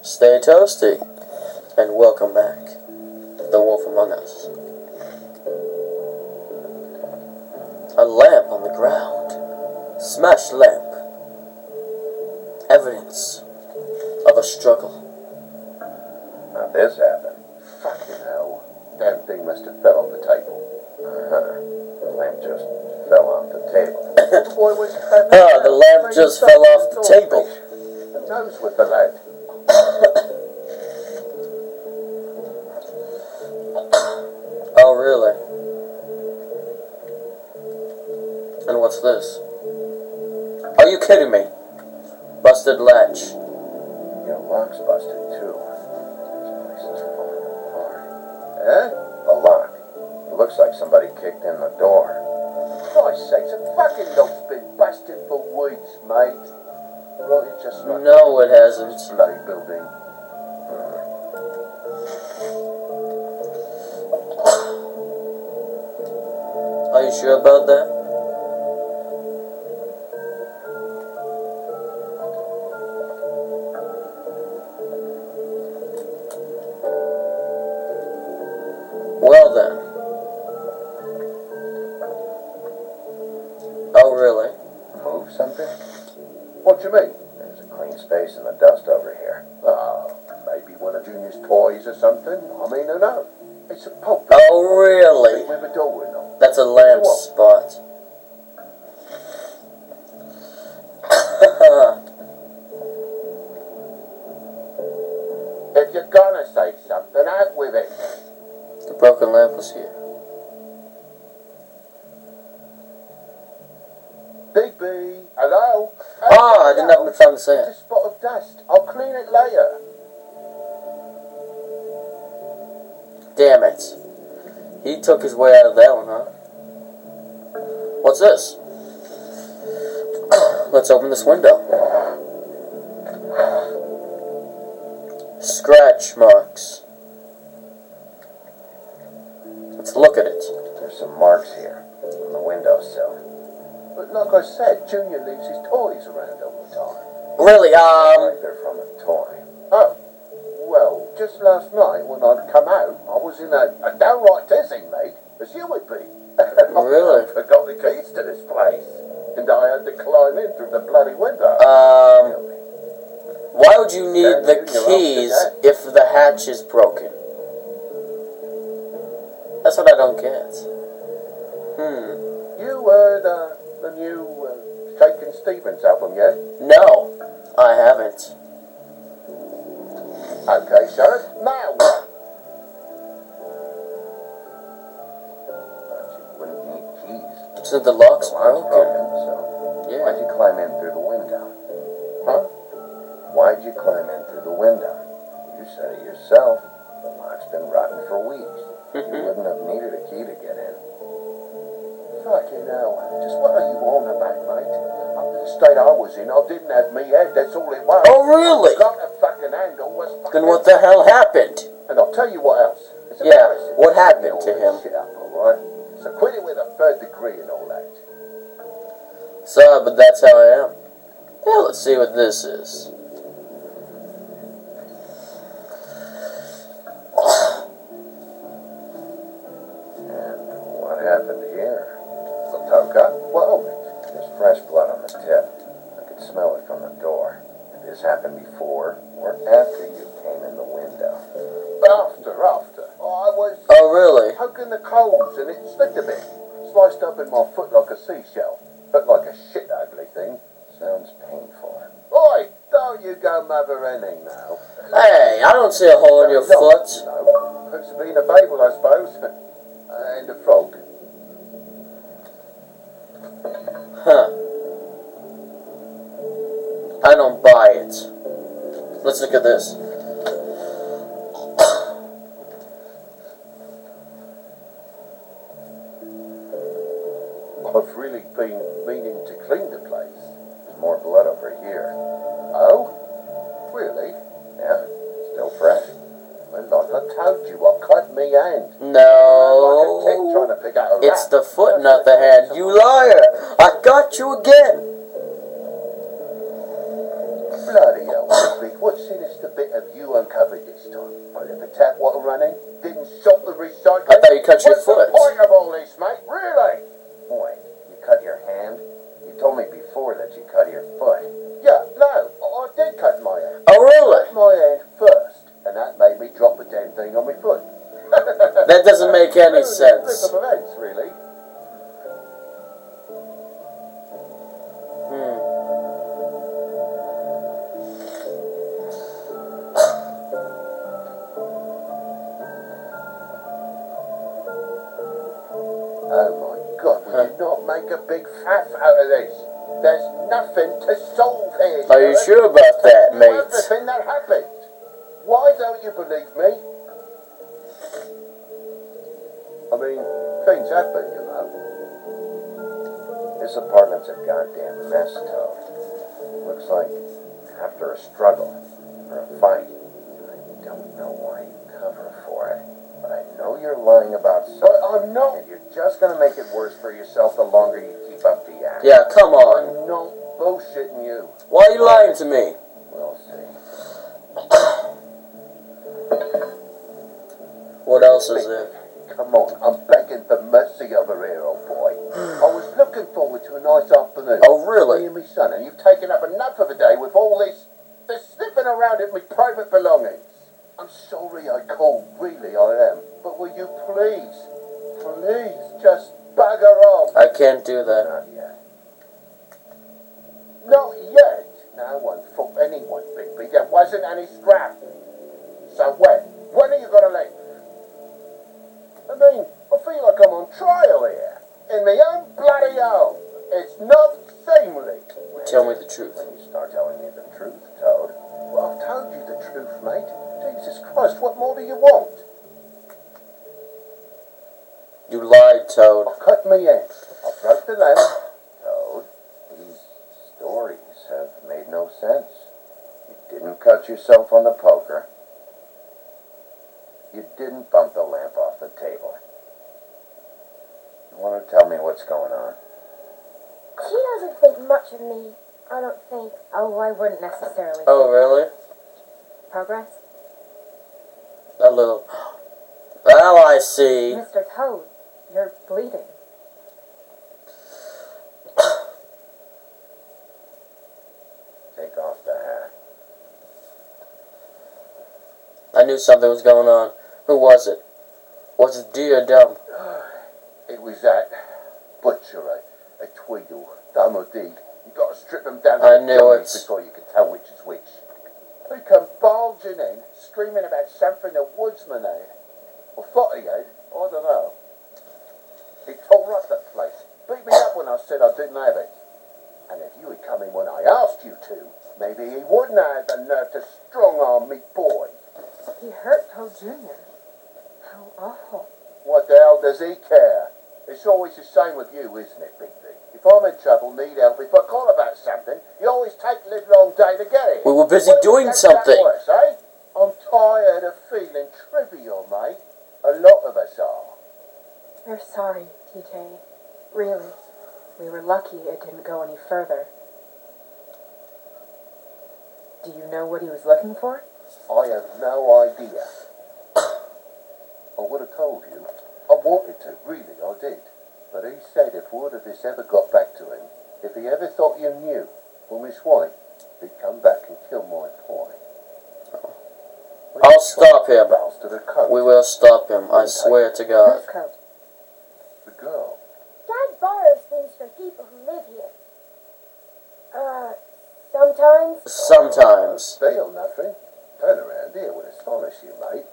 Stay toasty, and welcome back to The Wolf Among Us. A lamp on the ground. Smashed lamp. Evidence of a struggle. Now this happened. Fucking hell. Damn thing must have fell off the table. The lamp just fell off the table. The boy was the lamp just fell off the table. Who knows with the lad? Oh, really? And what's this? Are you kidding me? Busted latch. Your lock's busted too. This place is falling apart. Eh? The lock. It looks like somebody kicked in the door. Christ's sakes, a fucking lock's been busted for weeks, mate. Well, it's just not. No, it hasn't. This bloody building. Are you sure about that? Well then. Oh, really? Move something? What do you mean? There's a clean space in the dust over here. Maybe one of Junior's toys or something. I mean, who knows? It's a pulpit. Oh, really? With a door and all. That's a lamp spot. If you're gonna say something, out with it. The broken lamp was here. Bigby, hello? I didn't have enough time to say It's a it. spot of dust. I'll clean it later. Damn it. He took his way out of that one, huh? What's this? Let's open this window. Scratch marks. Let's look at it. There's some marks here on the windowsill. But like I said, Junior leaves his toys around all the time. Really, Like they're from a toy. Oh, well, just last night when I'd come out, I was in a downright dizzy, mate, as you would be. Really? I forgot the keys to this place, and I had to climb in through the bloody window. Why would you need the keys if the hatch is broken? That's what I don't get. You heard the new Shakin' Stevens album yet? No, I haven't. Okay, Sheriff, now what? You wouldn't need keys. So the lock's The lock's broken. so Yeah. why'd you climb in through the window? Huh? Why'd you climb in through the window? You said it yourself. The lock's been rotten for weeks. You wouldn't have needed a key to get in. Fucking hell. Just what are you on about, mate? The state I was in, I didn't have me head, that's all it was. Oh, really? Got the fucking handle was fucking... Then what the hell happened? And I'll tell you what else. It's Yeah, embarrassing. what happened All to this him? Shit up, all right? So quit it with a third degree and all that. Sorry, but that's how I am. Yeah, let's see what this is. And what happened here? Latoka? Whoa, there's fresh blood on the tip. I could smell it from the door. Did this happen before or after you came in the window? After. I was Oh, really? poking the coals and it slipped a bit. Sliced up in my foot like a seashell. But like a shit ugly thing. Sounds painful. Oi, don't you go mother any now. Hey, I don't see a hole in your foot. No, perhaps being a Babel, I suppose. And a frog. Huh. I don't buy it. Let's look at this. I've really been meaning to clean the place. There's more blood over here. Oh? Really? Yeah, still fresh. Well, like I told you, I cut me hand. Like a kid No. trying to pick out a It's rat. the foot, not the hand. You liar. I got you again. Bloody hell, Big, what sinister bit of the tap water running, didn't stop the recycling. I thought you cut your What's foot. the point of all this, mate? Really? Wait, you cut your hand? You told me before that you cut your foot. Yeah, no, I did cut my hand. Oh, really? Cut my hand first, and that made me drop the damn thing on my foot. That doesn't make any sense. Flip of events, really. Oh my God, we did not make a big faff out of this. There's nothing to solve here. Are you sure about that, mate? Everything that happened. Why don't you believe me? I mean, things happen, you know. This apartment's a goddamn mess, Toad. Looks like after a struggle or a fight. I don't know why you cover for it, but I know you're lying about something. But I'm not. And you're just gonna make it worse for yourself the longer you keep up the act. Yeah, come on. I'm not bullshitting you. Why are you lying to me? We'll see. What else is there? Come on, I'm begging for mercy over here, old boy. I was looking forward to a nice afternoon. Oh, really? Me and my son, and you've taken up enough of a day with all this sniffing around at my private belongings. I'm sorry I called, really I am. But will you please, just bugger off? I can't do that. Not yet. Not yet? No one thought anyone, Bigby. There wasn't any scrap. So when? When are you going to leave? I mean, I feel like I'm on trial here. In my own bloody home. It's not seemly. Tell me the truth. When you start telling me the truth, Toad. Well, I've told you the truth, mate. Jesus Christ, what more do you want? You lied, Toad. I cut me in. I broke the lamp. Toad, these stories have made no sense. You didn't cut yourself on the poker. You didn't bump the lamp off the table. You want to tell me what's going on? She doesn't think much of me, I don't think. Oh, I wouldn't necessarily. Oh, say really? that. Progress? A little. Well, I see. Mr. Toad, you're bleeding. Take off the hat. I knew something was going on. Who was it? Was it D or Dumb? It was that butcher, a Tweedle, Dumb or D. You got to strip them down to I the knew dummies it. before you can tell which is which. They come bulging in, screaming about something the woodsman had. Or thought he had. I don't know. He tore up the place. Beat me up when I said I didn't have it. And if you had come in when I asked you to, maybe he wouldn't have had the nerve to strong-arm me boy. He hurt Toad Jr. How awful. What the hell does he care? It's always the same with you, isn't it, Big D? If I'm in trouble, need help, if I call about something, you always take the livelong day to get it. We were busy What doing makes that something. worse, eh? I'm tired of feeling trivial, mate. A lot of us are. We're sorry, TJ. Really. We were lucky it didn't go any further. Do you know what he was looking for? I have no idea. I would have told you. I wanted to, really, I did. But he said if word of this ever got back to him, if he ever thought you knew, or Miss White, he'd come back and kill my boy. I'll stop him. Bastard a coat. We will stop him. I swear to God. Whose coat? The girl. Dad borrows things from people who live here. Sometimes. Sometimes. Steal nothing. Turn around here would astonish you, mate.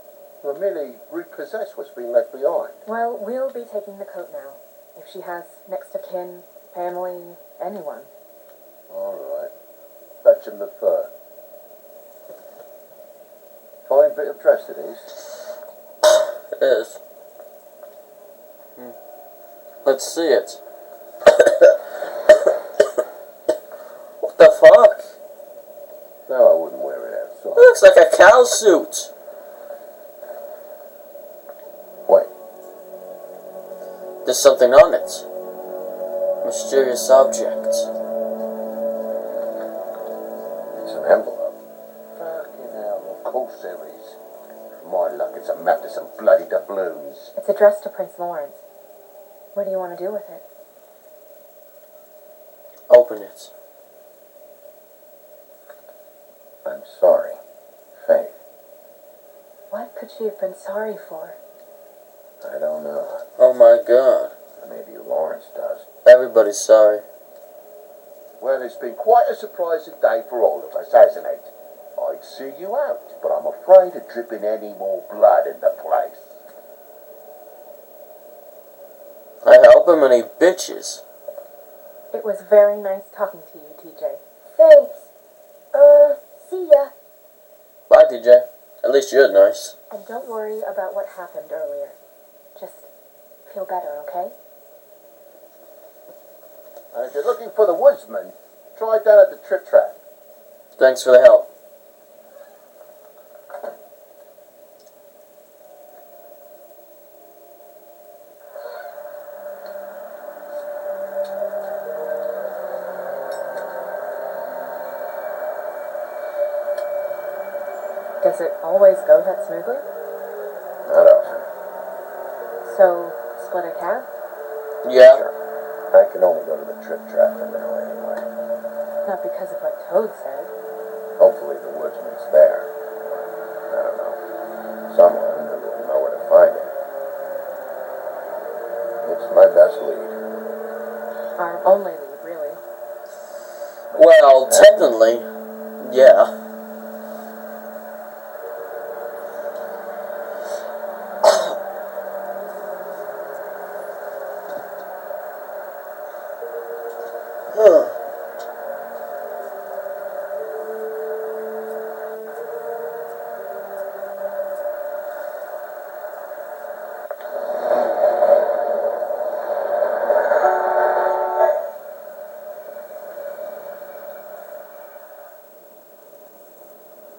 We'll merely repossess what's been left behind. Well, we'll be taking the coat now. If she has next of kin, family, anyone. All right. Fetch him the fur. Fine bit of dress it is. It is. Let's see it. What the fuck? No, I wouldn't wear it outside. It looks like a cow suit. Wait. There's something on it. Mysterious object. It's an envelope. Fucking hell, of course there is. My luck Get some meth to some bloody doubloons. It's addressed to Prince Lawrence. What do you want to do with it? Open it. I'm sorry, Faith. What could she have been sorry for? I don't know. Oh my god. Maybe Lawrence does. Everybody's sorry. Well, it's been quite a surprising day for all of us, hasn't it? I'd see you out, but I'm afraid of dripping any more blood in the place. I help him and he bitches. It was very nice talking to you, TJ. Thanks. See ya. Bye, TJ. At least you're nice. And don't worry about what happened earlier. Just feel better, okay? And if you're looking for the woodsman, try down at the Trip Trap. Thanks for the help. Does it always go that smoothly? Not often. So, split a cab? Yeah. I can only go to the Trip Trap for now anyway. Not because of what Toad said. Hopefully the woodsman's there. I don't know. Someone who will know where to find him. It's my best lead. Our only lead, really. Well, technically, yeah.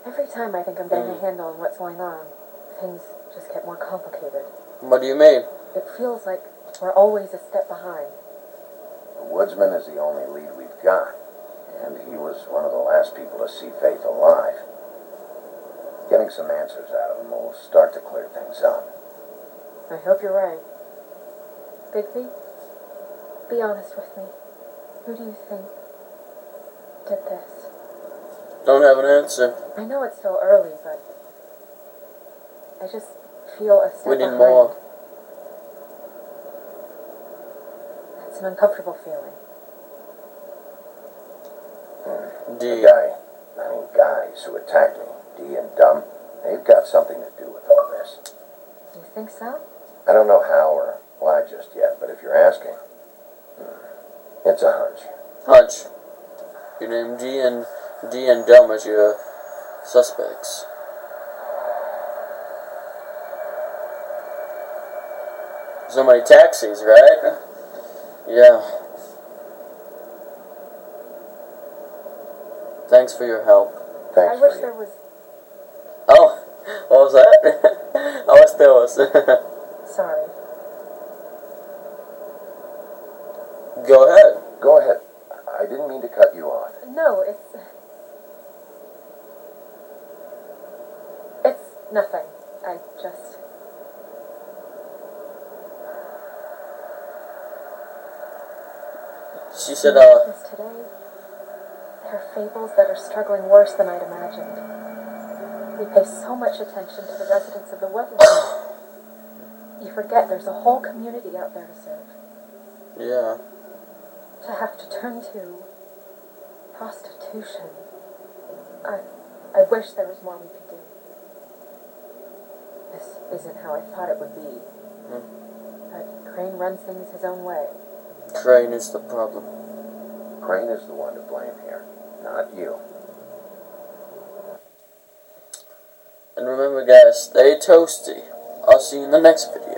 Every time I think I'm getting a handle on what's going on, things just get more complicated. What do you mean? It feels like we're always a step behind. The woodsman is the only lead we've got. And he was one of the last people to see Faith alive. Getting some answers out of him will start to clear things up. I hope you're right. Bigby, be honest with me. Who do you think did this? Don't have an answer. I know it's still early, but I just feel a step We need behind. more. It's an uncomfortable feeling. D. Guys who attacked me, D and Dumb, they've got something to do with all this. You think so? I don't know how or why just yet, but if you're asking, it's a hunch. Hunch. You name D and Dumb as your suspects. So many taxis, right? Yeah. Thanks for your help. Thanks I wish for there you. was... Oh, what was that? I was still. Sorry. Go ahead. Go ahead. I didn't mean to cut you off. No, it's nothing. I just... She said, Because today, there are fables that are struggling worse than I'd imagined. We pay so much attention to the residents of the wetlands. You forget there's a whole community out there to serve. yeah. To have to turn to prostitution. I wish there was more we could do. This isn't how I thought it would be. But Crane runs things his own way. Crane is the problem. Crane is the one to blame here, not you. And remember guys, stay toasty. I'll see you in the next video.